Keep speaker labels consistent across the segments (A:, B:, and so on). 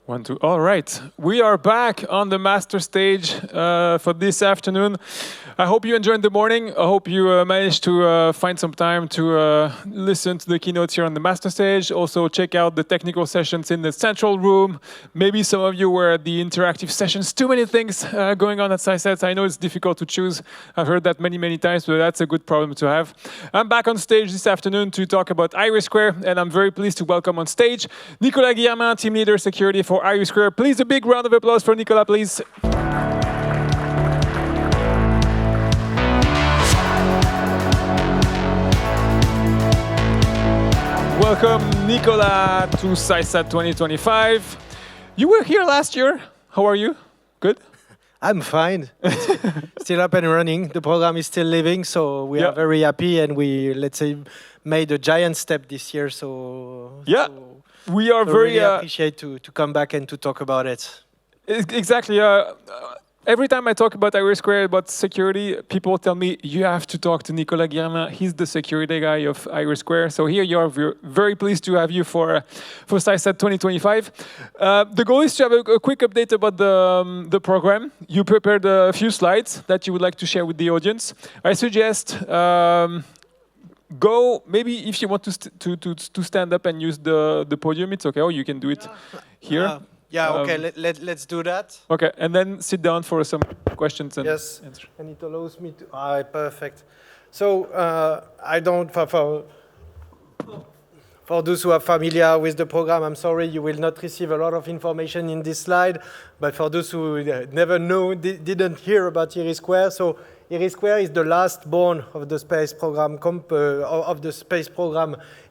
A: 1, 2. All right. We are back on the master stage for this afternoon. I hope you enjoyed the morning. I hope you managed to find some time to listen to the keynotes here on the master stage. Also, check out the technical sessions in the central room. Maybe some of you were at the interactive sessions. Too many things going on at CYSAT. I know it's difficult to choose. I've heard that many, many times, but that's a good problem to have. I'm back on stage this afternoon to talk about IRIS2, and I'm very pleased to welcome on stage Nicolas Guillermin, Team Leader Security for IRIS2. Please, a big round of applause for Nicolas, please. Welcome, Nicolas, to CYSAT 2025. You were here last year. How are you? Good?
B: I'm fine. Still up and running. The program is still living, so we are very happy, and we, let's say, made a giant step this year. So
A: we are very
B: really appreciate to come back and to talk about it.
A: Exactly. Every time I talk about IRIS2, about security, people tell me, you have to talk to Nicolas Guillermin. He's the security guy of IRIS2. So here you are. We're very pleased to have you for CYSAT 2025. The goal is to have a quick update about the program. You prepared a few slides that you would like to share with the audience. I suggest maybe if you want to stand up and use the podium, it's okay. Or you can do it here.
B: Okay, let's do that.
A: Okay, and then sit down for some questions and
B: yes,
A: answer.
B: And it allows me to. Perfect. So I don't for those who are familiar with the program, I'm sorry you will not receive a lot of information in this slide. But for those who never didn't hear about IRIS2, so IRIS2 is the last born of the space program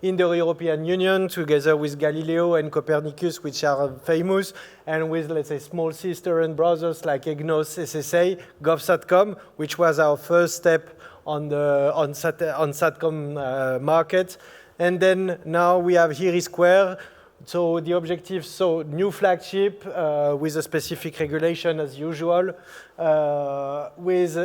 B: in the European Union, together with Galileo and Copernicus, which are famous, and with, let's say, small sister and brothers like EGNOS, SSA, GovSatcom, which was our first step on Satcom market. And then now we have IRIS2. So the objective, new flagship with a specific regulation as usual, with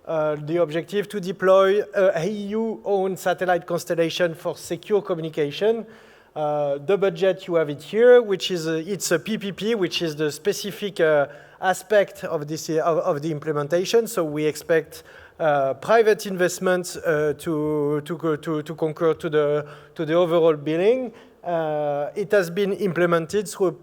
B: the objective to deploy a EU-owned satellite constellation for secure communication. The budget, you have it here, which is it's a PPP, which is the specific aspect of this of the implementation. So we expect private investments to concur to the overall billing. It has been implemented through a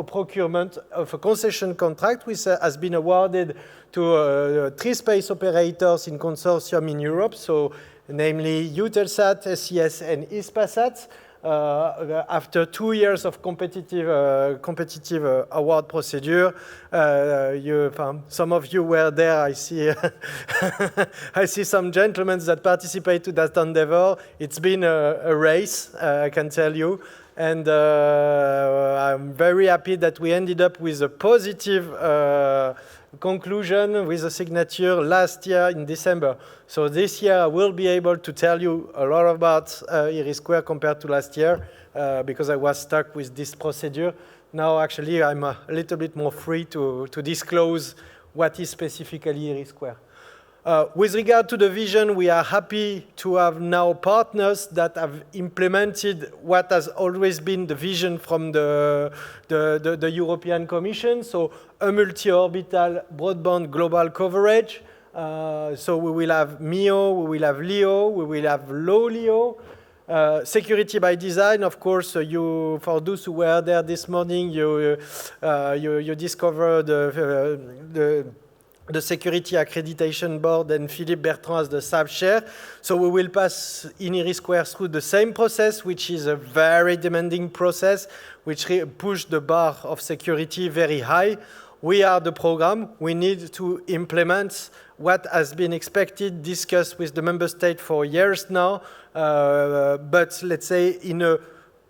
B: procurement of a concession contract, which has been awarded to 3 space operators in consortium in Europe, so namely Eutelsat, SES, and Hispasat. After 2 years of competitive award procedure, some of you were there. I see, I see some gentlemen that participate to that endeavor. It's been a race, I can tell you, and I'm very happy that we ended up with a positive conclusion with a signature last year in December. So this year I will be able to tell you a lot about IRIS2 compared to last year because I was stuck with this procedure. Now actually I'm a little bit more free to disclose what is specifically IRIS2. With regard to the vision, we are happy to have now partners that have implemented what has always been the vision from the European Commission, so a multi-orbital broadband global coverage. So we will have MEO, we will have LEO, we will have low LEO. Security by design, of course, for those who were there this morning, you discovered the Security Accreditation Board and Philippe Bertrand as the SAB chair. So we will pass in IRIS2 through the same process, which is a very demanding process, which pushed the bar of security very high. We are the program. We need to implement what has been expected, discussed with the member state for years now, but let's say in a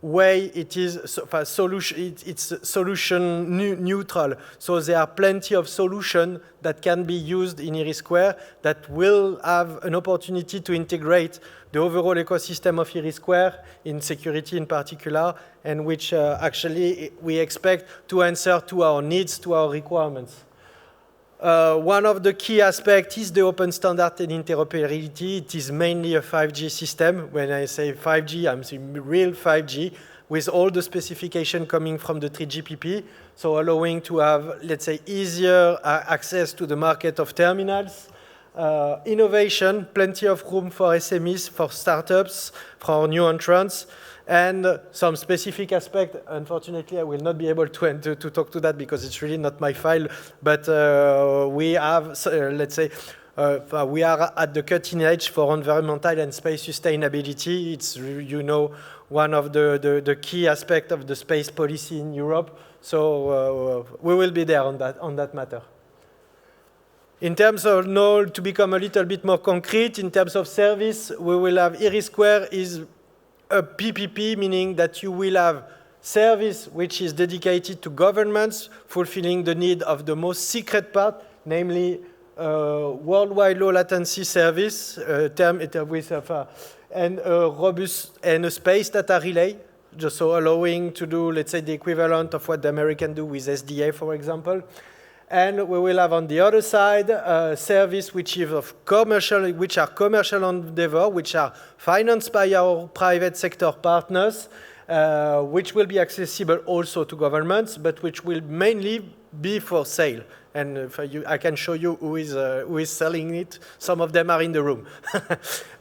B: way it is it's solution neutral. So there are plenty of solutions that can be used in IRIS2 that will have an opportunity to integrate the overall ecosystem of IRIS2 in security in particular, and which actually we expect to answer to our needs, to our requirements. One of the key aspects is the open standard and interoperability. It is mainly a 5G system. When I say 5G, I'm saying real 5G. with all the specification coming from the 3GPP, so allowing to have, let's say, easier access to the market of terminals. Innovation, plenty of room for SMEs, for startups, for new entrants, and some specific aspect. Unfortunately, I will not be able to talk to that because it's really not my file, but we have, let's say, we are at the cutting edge for environmental and space sustainability. It's, you know, one of the key aspects of the space policy in Europe. So we will be there on that matter. In terms of now, to become a little bit more concrete, in terms of service, we will have IRIS2 is a PPP, meaning that you will have service which is dedicated to governments, fulfilling the need of the most secret part, namely worldwide low latency service, and a robust and a space data relay, just so allowing to do, let's say, the equivalent of what the Americans do with SDA, for example. And we will have on the other side service which is of which are commercial endeavor, which are financed by our private sector partners, which will be accessible also to governments, but which will mainly be for sale. And I can show you who is selling it. Some of them are in the room.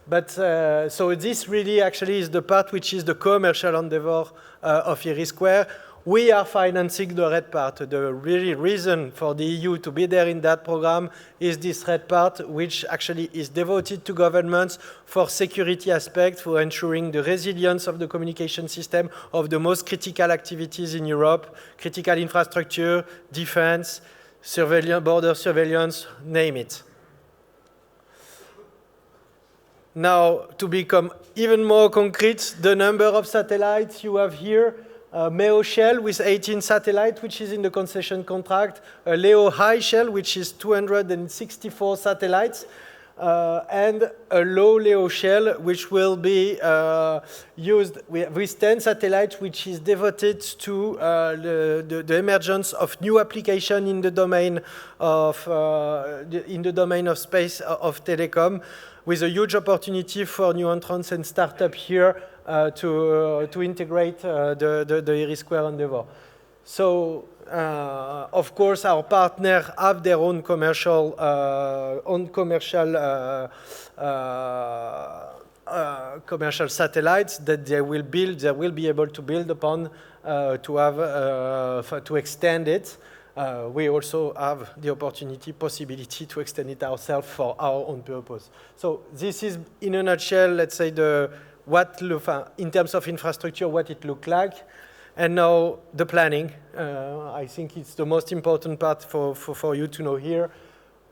B: But so this really actually is the part which is the commercial endeavor of IRIS2. We are financing the red part. The really reason for the EU to be there in that program is this red part, which actually is devoted to governments for security aspects, for ensuring the resilience of the communication system of the most critical activities in Europe, critical infrastructure, defense, surveillance, border surveillance, name it. Now, to become even more concrete, the number of satellites you have here, MEO shell with 18 satellites, which is in the concession contract, a LEO high shell, which is 264 satellites, and a low LEO shell, which will be used with 10 satellites, which is devoted to the emergence of new applications in the domain of space of telecom, with a huge opportunity for new entrants and startups here to integrate the IRIS2 endeavor. So, of course, our partners have their own commercial satellites that they will be able to build upon to extend it. We also have the possibility to extend it ourselves for our own purpose. So this is, in a nutshell, let's say in terms of infrastructure, what it looked like. And now the planning. I think it's the most important part for you to know here.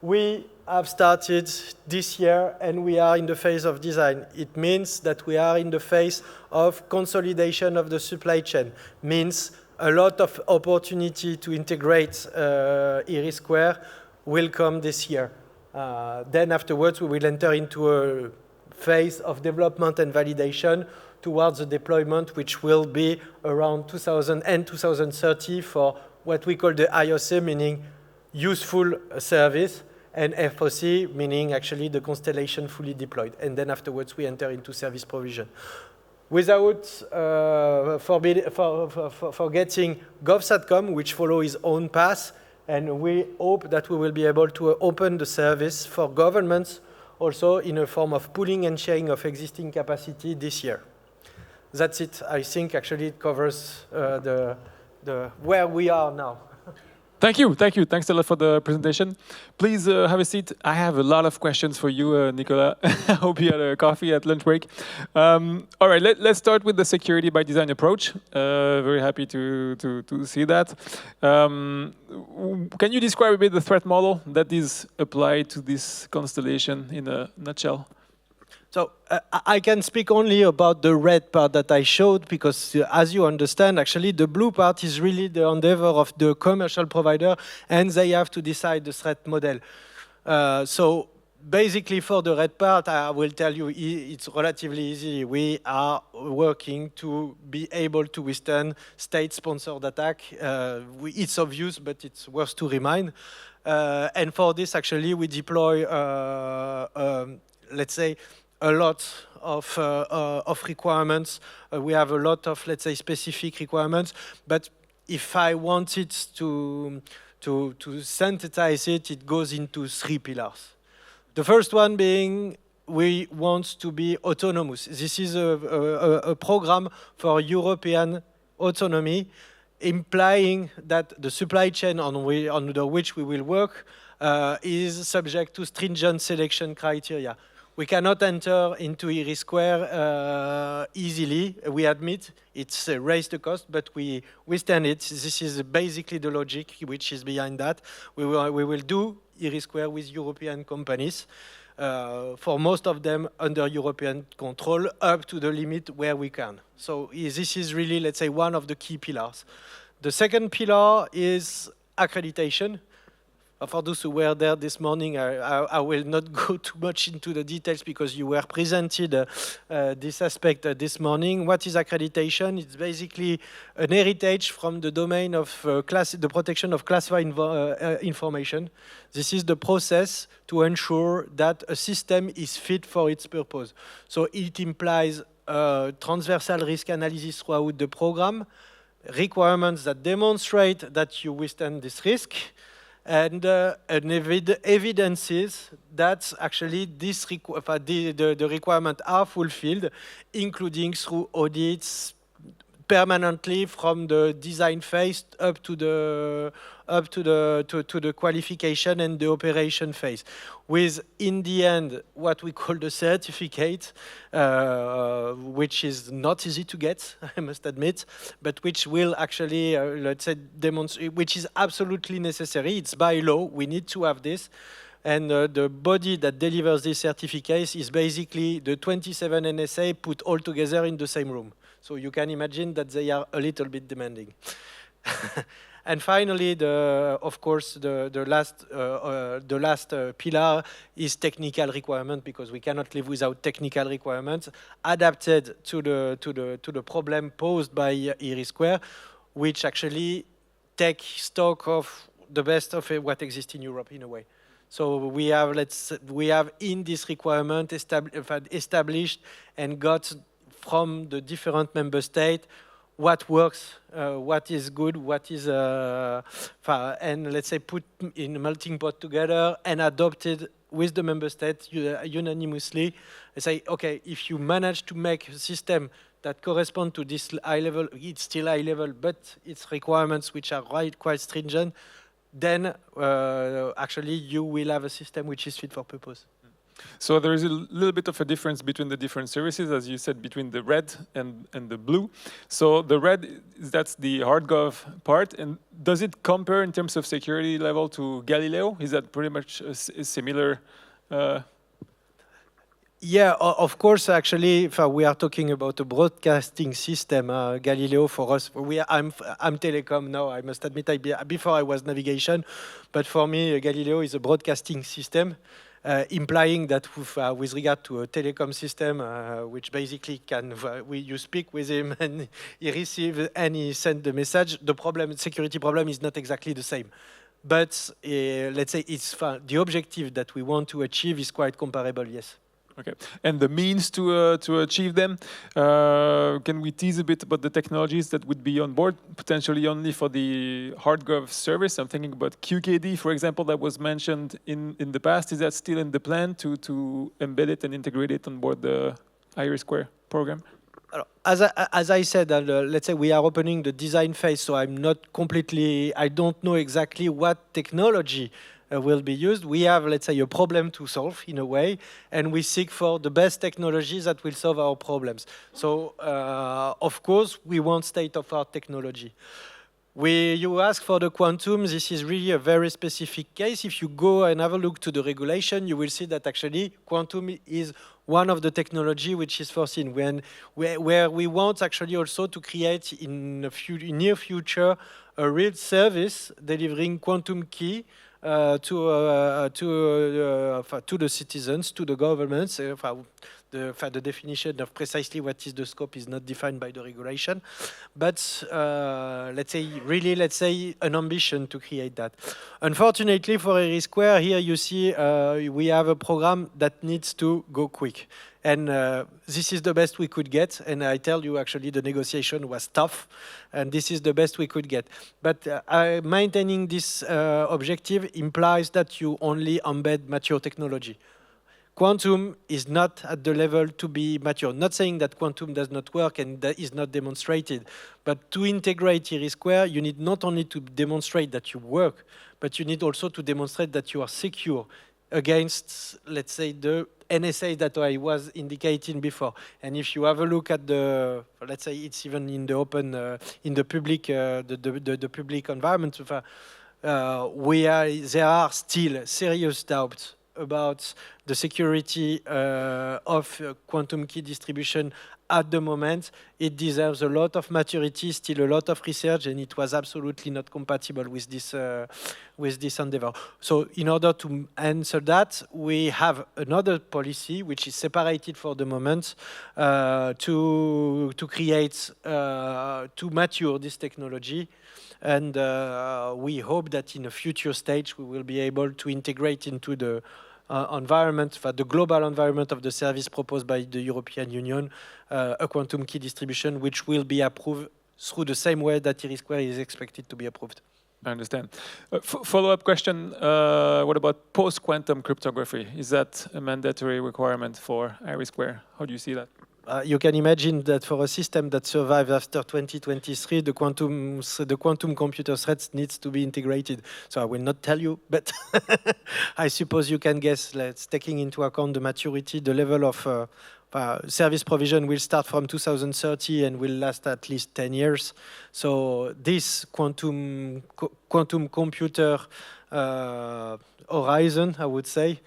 B: We have started this year and we are in the phase of design. It means that we are in the phase of consolidation of the supply chain. Means a lot of opportunity to integrate IRIS2 will come this year. Then afterwards, we will enter into a phase of development and validation towards the deployment, which will be around 2030 for what we call the IOC, meaning useful service, and FOC, meaning actually the constellation fully deployed. And then afterwards, we enter into service provision. Without forgetting GovSatcom, which follows its own path, and we hope that we will be able to open the service for governments also in a form of pooling and sharing of existing capacity this year. That's it. I think actually it covers where we are now.
A: Thank you. Thanks a lot for the presentation. Please have a seat. I have a lot of questions for you, Nicolas. I hope you had a coffee at lunch break. All right, let's start with the security by design approach. Very happy to see that. Can you describe a bit the threat model that is applied to this constellation in a nutshell?
B: So I can speak only about the red part that I showed because, as you understand, actually the blue part is really the endeavor of the commercial provider, and they have to decide the threat model. So basically, for the red part, I will tell you it's relatively easy. We are working to be able to withstand state-sponsored attack. It's obvious, but it's worth to remind. And for this, actually, we deploy, let's say, a lot of requirements. We have a lot of, let's say, specific requirements. But if I wanted to synthesize it, it goes into 3 pillars. The first one being we want to be autonomous. This is a program for European autonomy, implying that the supply chain under which we will work is subject to stringent selection criteria. We cannot enter into IRIS2 easily. We admit it's raised the cost, but we stand it. This is basically the logic which is behind that. We will do IRIS2 with European companies, for most of them under European control, up to the limit where we can. So this is really, let's say, one of the key pillars. The second pillar is accreditation. For those who were there this morning, I will not go too much into the details because you were presented this aspect this morning. What is accreditation? It's basically an heritage from the domain of the protection of classified information. This is the process to ensure that a system is fit for its purpose. So it implies transversal risk analysis throughout the program, requirements that demonstrate that you withstand this risk, and evidences that actually the requirements are fulfilled, including through audits permanently from the design phase up to the qualification and the operation phase, with in the end what we call the certificate, which is not easy to get, I must admit, but which will actually let's say demonstrate, which is absolutely necessary. It's by law, we need to have this. And the body that delivers this certificate is basically the 27 NSA put all together in the same room. So you can imagine that they are a little bit demanding. And finally, of course, the last pillar is technical requirement, because we cannot live without technical requirements adapted to the problem posed by IRIS2, which actually take stock of the best of what exists in Europe in a way. So we have in this requirement established and got from the different member states what works, what is good, what is, and let's say put in a melting pot together and adopted with the member states unanimously. Say, okay, if you manage to make a system that corresponds to this high level, it's still high level, but its requirements which are quite stringent, then actually you will have a system which is fit for purpose.
A: So there is a little bit of a difference between the different services, as you said, between the red and the blue. So the red, that's the hardgov part. And does it compare in terms of security level to Galileo? Is that pretty much a similar?
B: Yeah, of course, actually, if we are talking about a broadcasting system, Galileo for us, I'm telecom now, I must admit, before I was navigation, but for me, Galileo is a broadcasting system. Implying that with regard to a telecom system, which basically can, you speak with him and he receives and he sends the message, the security problem is not exactly the same. But let's say the objective that we want to achieve is quite comparable, yes.
A: Okay, and the means to achieve them, can we tease a bit about the technologies that would be on board, potentially only for the hardgov service? I'm thinking about QKD, for example, that was mentioned in the past. Is that still in the plan to embed it and integrate it on board the IRIS2 program?
B: As I said, let's say we are opening the design phase, so I don't know exactly what technology will be used. We have, let's say, a problem to solve in a way, and we seek for the best technologies that will solve our problems. So, of course, we want state-of-art technology. You ask for the quantum, this is really a very specific case. If you go and have a look to the regulation, you will see that actually quantum is one of the technology which is foreseen, where we want actually also to create in near future a real service delivering quantum key to the citizens, to the governments, The definition of precisely what is the scope is not defined by the regulation, but let's say an ambition to create that. Unfortunately for IRIS2, here you see we have a program that needs to go quick. And this is the best we could get. And I tell you, actually, the negotiation was tough. And this is the best we could get. But maintaining this objective implies that you only embed mature technology. Quantum is not at the level to be mature. Not saying that quantum does not work and that is not demonstrated, but to integrate IRIS2, you need not only to demonstrate that you work, but you need also to demonstrate that you are secure against, let's say, the NSA that I was indicating before. And if you have a look at the, let's say, it's even in the open, in the public, the public environment, there are still serious doubts about the security of quantum key distribution at the moment. It deserves a lot of maturity, still a lot of research, and it was absolutely not compatible with this endeavor. So in order to answer that, we have another policy which is separated for the moment to create, to mature this technology. And we hope that in a future stage, we will be able to integrate into the environment, the global environment of the service proposed by the European Union, a quantum key distribution, which will be approved through the same way that IRIS2 is expected to be approved.
A: I understand. Follow-up question, what about post-quantum cryptography? Is that a mandatory requirement for IRIS2? How do you see that?
B: You can imagine that for a system that survives after 2023, the quantum computer threats needs to be integrated. So I will not tell you, but I suppose you can guess. Let's taking into account the maturity, the level of service provision will start from 2030 and will last at least 10 years. So this quantum computer horizon, I would say,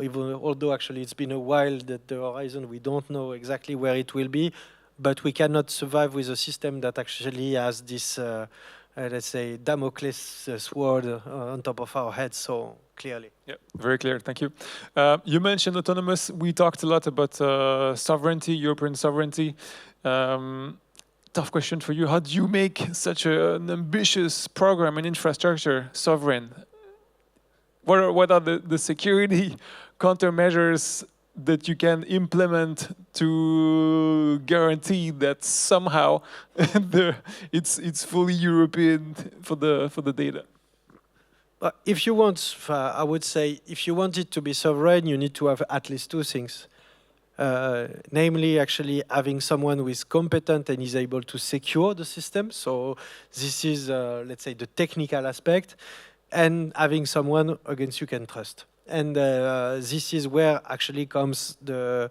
B: although actually it's been a while that the horizon, we don't know exactly where it will be, but we cannot survive with a system that actually has this, let's say, Damocles sword on top of our heads, so clearly.
A: Yeah, very clear, thank you. You mentioned autonomous. We talked a lot about sovereignty, European sovereignty. Tough question for you. How do you make such an ambitious program and infrastructure sovereign? What are the security countermeasures that you can implement to guarantee that somehow it's fully European for the data?
B: If you want, I would say, if you want it to be sovereign, you need to have at least two things. Namely, actually having someone who is competent and is able to secure the system. So this is, let's say, the technical aspect. And having someone against you can trust. And this is where actually comes the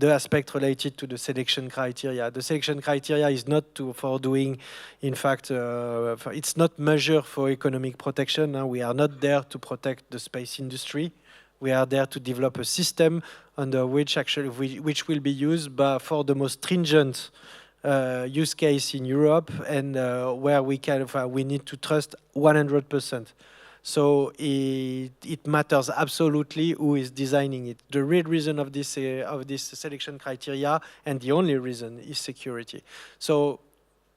B: aspect related to the selection criteria. The selection criteria is not for doing, in fact, it's not measure for economic protection. We are not there to protect the space industry. We are there to develop a system under which actually which will be used for the most stringent use case in Europe, and where we need to trust 100%. So it matters absolutely who is designing it. The real reason of this selection criteria, and the only reason, is security. So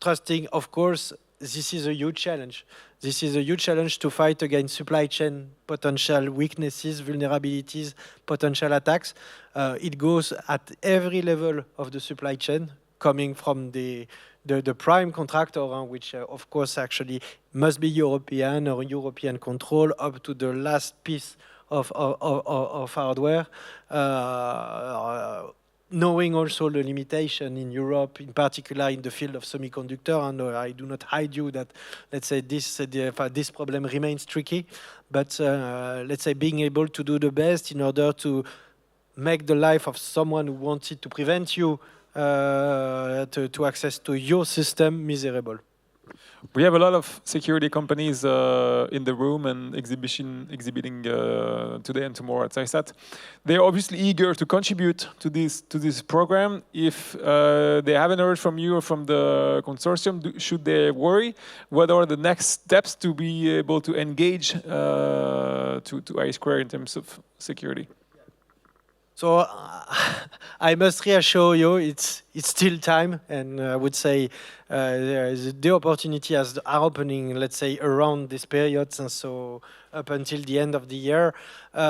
B: trusting, of course, this is a huge challenge. This is a huge challenge to fight against supply chain potential weaknesses, vulnerabilities, potential attacks. It goes at every level of the supply chain, coming from the prime contractor, which of course actually must be European or European control, up to the last piece of hardware. Knowing also the limitation in Europe, in particular in the field of semiconductor, and I do not hide you that, let's say, this problem remains tricky, but let's say being able to do the best in order to make the life of someone who wanted to prevent you to access to your system miserable.
A: We have a lot of security companies in the room and exhibiting today and tomorrow at CYSAT. They are obviously eager to contribute to this program. If they haven't heard from you or from the consortium, should they worry? What are the next steps to be able to engage to IRIS2 in terms of security?
B: So I must reassure you, it's still time, and I would say the opportunities are opening, let's say, around this period, and so up until the end of the year. We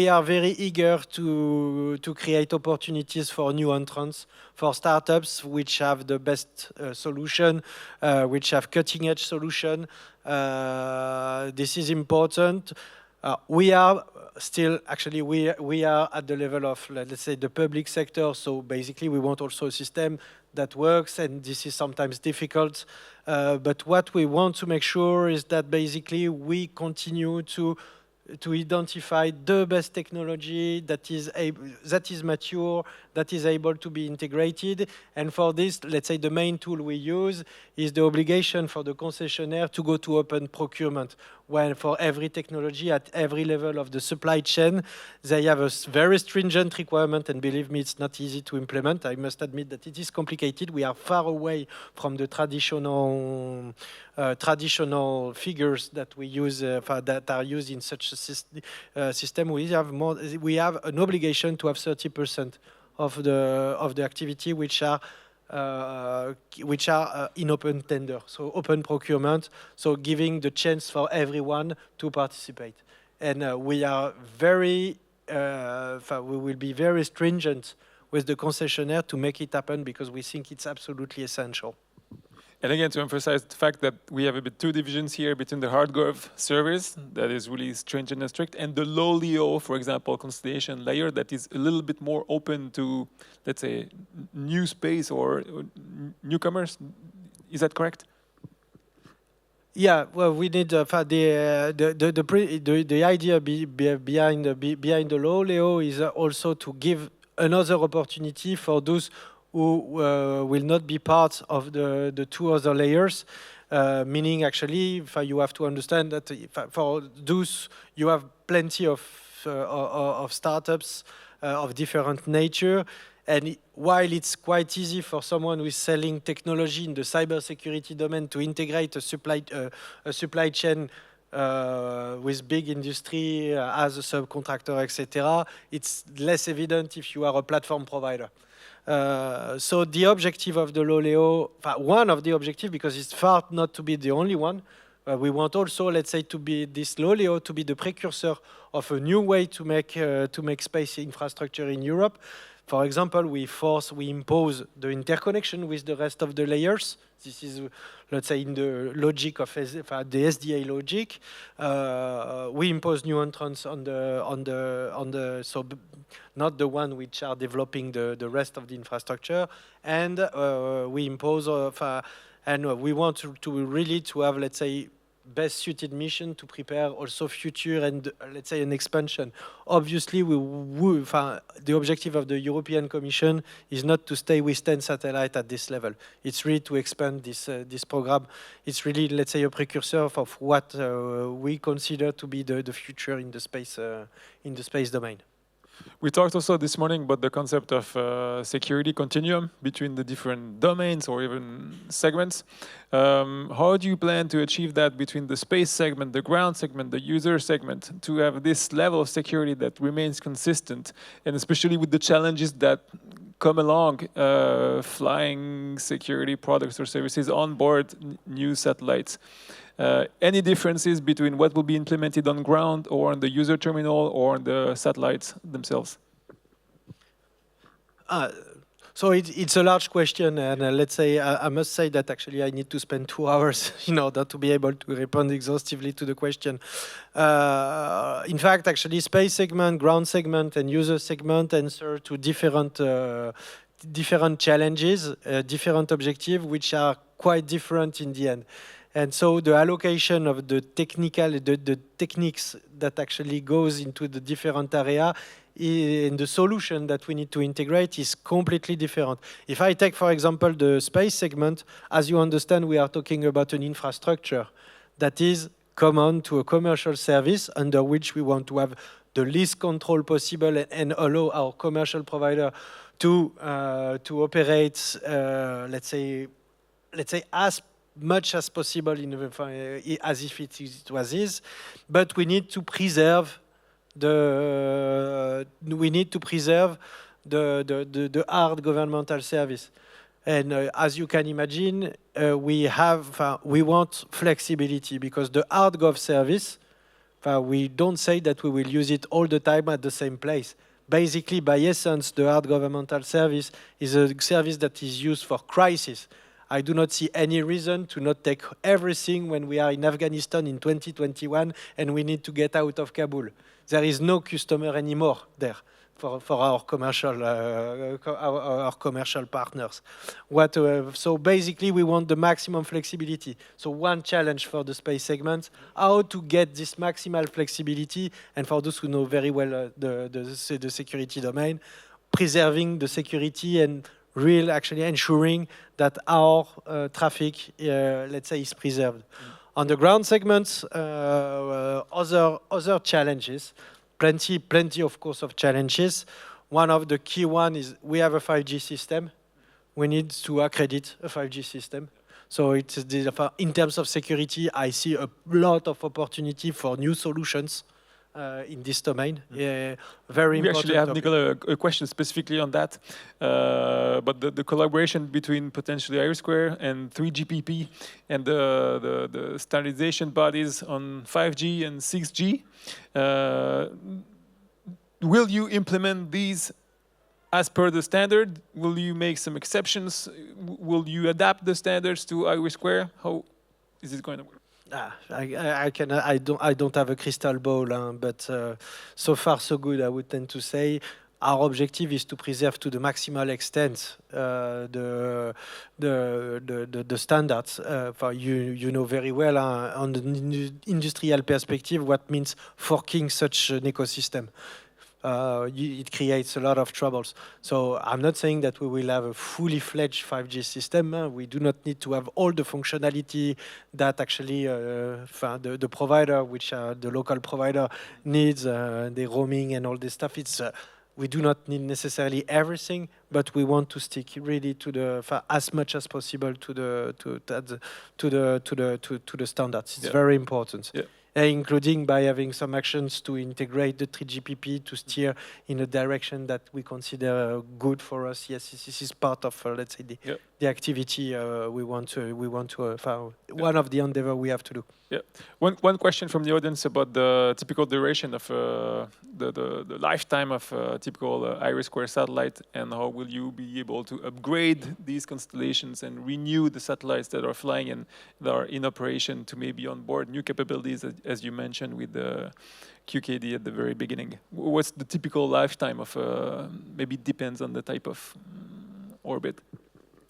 B: are very eager to create opportunities for new entrants, for startups which have the best solution, which have cutting-edge solution. This is important. We are still, actually, we are at the level of, let's say, the public sector. So basically, we want also a system that works, and this is sometimes difficult. But what we want to make sure is that basically we continue to identify the best technology that is mature, that is able to be integrated. And for this, let's say the main tool we use is the obligation for the concessionaire to go to open procurement. When for every technology at every level of the supply chain, they have a very stringent requirement, and believe me, it's not easy to implement. I must admit that it is complicated. We are far away from the traditional figures that we use that are used in such a system. We have an obligation to have 30% of the activity which are in open tender, so open procurement, so giving the chance for everyone to participate. And we are we will be very stringent with the concessionaire to make it happen, because we think it's absolutely essential.
A: And again, to emphasize the fact that we have a bit two divisions here between the hard-gov service that is really stringent and strict, and the low LEO, for example, constellation layer that is a little bit more open to, let's say, new space or newcomers. Is that correct?
B: Yeah, well, we need the idea behind the low LEO is also to give another opportunity for those who will not be part of the two other layers. Meaning, actually, you have to understand that for those, you have plenty of startups of different nature. And while it's quite easy for someone who is selling technology in the cybersecurity domain to integrate a supply chain with big industry as a subcontractor, etc., it's less evident if you are a platform provider. So the objective of the low LEO, one of the objectives, because it's far not to be the only one, we want also, let's say, to be this low LEO to be the precursor of a new way to make space infrastructure in Europe. For example, we impose the interconnection with the rest of the layers. This is, let's say, in the logic of the SDA logic. We impose new entrants so not the one which are developing the rest of the infrastructure, and we impose and we want to really to have, let's say, best suited mission to prepare also future and, let's say, an expansion. Obviously, the objective of the European Commission is not to stay with 10 satellites at this level. It's really to expand this program. It's really, let's say, a precursor of what we consider to be the future in the space domain.
A: We talked also this morning about the concept of security continuum between the different domains or even segments. How do you plan to achieve that between the space segment, the ground segment, the user segment, to have this level of security that remains consistent, and especially with the challenges that come along flying security products or services on board new satellites? Any differences between what will be implemented on ground or on the user terminal or on the satellites themselves?
B: So it's a large question, and let's say I must say that actually I need to spend 2 hours in order to be able to respond exhaustively to the question. In fact, actually, space segment, ground segment, and user segment answer to different challenges, different objectives, which are quite different in the end. And so the allocation of the techniques that actually goes into the different area in the solution that we need to integrate is completely different. If I take, for example, the space segment, as you understand, we are talking about an infrastructure that is common to a commercial service under which we want to have the least control possible and allow our commercial provider to operate, let's say as much as possible as if it was his, but we need to preserve we need to preserve the hard governmental service. And as you can imagine, we want flexibility, because the hard gov service, we don't say that we will use it all the time at the same place. Basically, by essence, the hard governmental service is a service that is used for crisis. I do not see any reason to not take everything when we are in Afghanistan in 2021 and we need to get out of Kabul. There is no customer anymore there for our commercial partners. So basically, we want the maximum flexibility. So one challenge for the space segment, how to get this maximal flexibility, and for those who know very well the security domain, preserving the security and actually ensuring that our traffic, let's say, is preserved. On the ground segments, other challenges, plenty of course of challenges. One of the key one is we have a 5G system. We need to accredit a 5G system. So it's in terms of security, I see a lot of opportunity for new solutions in this domain. Very important.
A: We actually have, Nicolas, a question specifically on that. But the collaboration between potentially IRIS2 and 3GPP and the standardization bodies on 5G and 6G, will you implement these as per the standard? Will you make some exceptions? Will you adapt the standards to IRIS2? How is it going to work?
B: I don't have a crystal ball, but so far so good. I would tend to say our objective is to preserve to the maximal extent the standards. For you know very well on the industrial perspective what means forking such an ecosystem. It creates a lot of troubles. So I'm not saying that we will have a fully fledged 5G system. We do not need to have all the functionality that actually the provider, which the local provider needs, the roaming and all this stuff. We do not need necessarily everything, but we want to stick really to the as much as possible to the standards. It's very important. Yeah. Including by having some actions to integrate the 3GPP to steer in a direction that we consider good for us. Yes, this is part of, let's say, the activity we want to one of the endeavor we have to do.
A: Yeah. One question from the audience about the typical duration of the lifetime of a typical IRIS2 satellite, and how will you be able to upgrade these constellations and renew the satellites that are flying and that are in operation to maybe onboard new capabilities, as you mentioned with the QKD at the very beginning? What's the typical lifetime of, maybe depends on the type of orbit?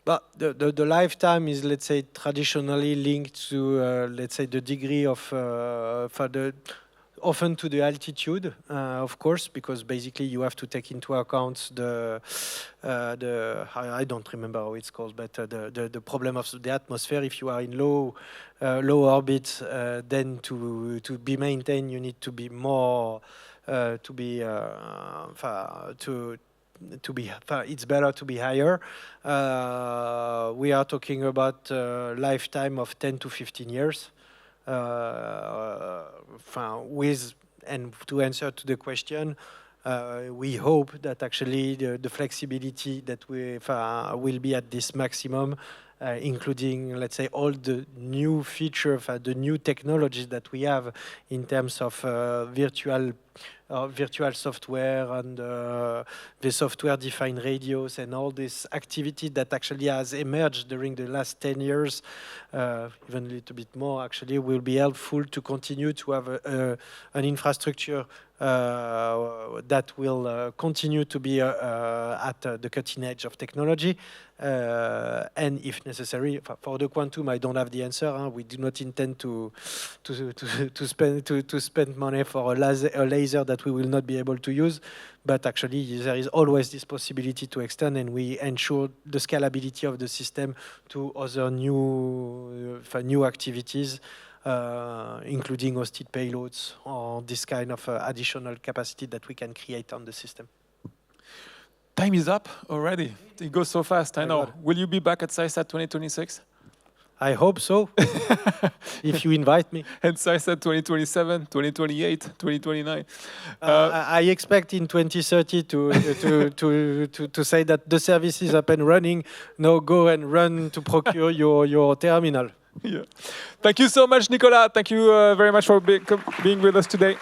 B: But the lifetime is, let's say, traditionally linked to, let's say, the degree of, often to the altitude, of course, because basically you have to take into account I don't remember how it's called, but the problem of the atmosphere. If you are in low orbit, then to be maintained, you need to be more, it's better to be higher. We are talking about a lifetime of 10 to 15 years. And to answer to the question, we hope that actually the flexibility that we will be at this maximum, including, let's say, all the new features, the new technologies that we have in terms of virtual software and the software-defined radios and all this activity that actually has emerged during the last 10 years, even a little bit more actually, will be helpful to continue to have an infrastructure that will continue to be at the cutting edge of technology. And if necessary, for the quantum, I don't have the answer. We do not intend to spend money for a laser that we will not be able to use. But actually, there is always this possibility to extend, and we ensure the scalability of the system to other new activities, including hosted payloads or this kind of additional capacity that we can create on the system.
A: Time is up already. It goes so fast, I know. Will you be back at CYSAT 2026?
B: I hope so, if you invite me.
A: And CYSAT 2027, 2028, 2029.
B: I expect in 2030 to say that the service is up and running. Now go and run to procure your terminal.
A: Yeah. Thank you so much, Nicolas. Thank you very much for being with us today.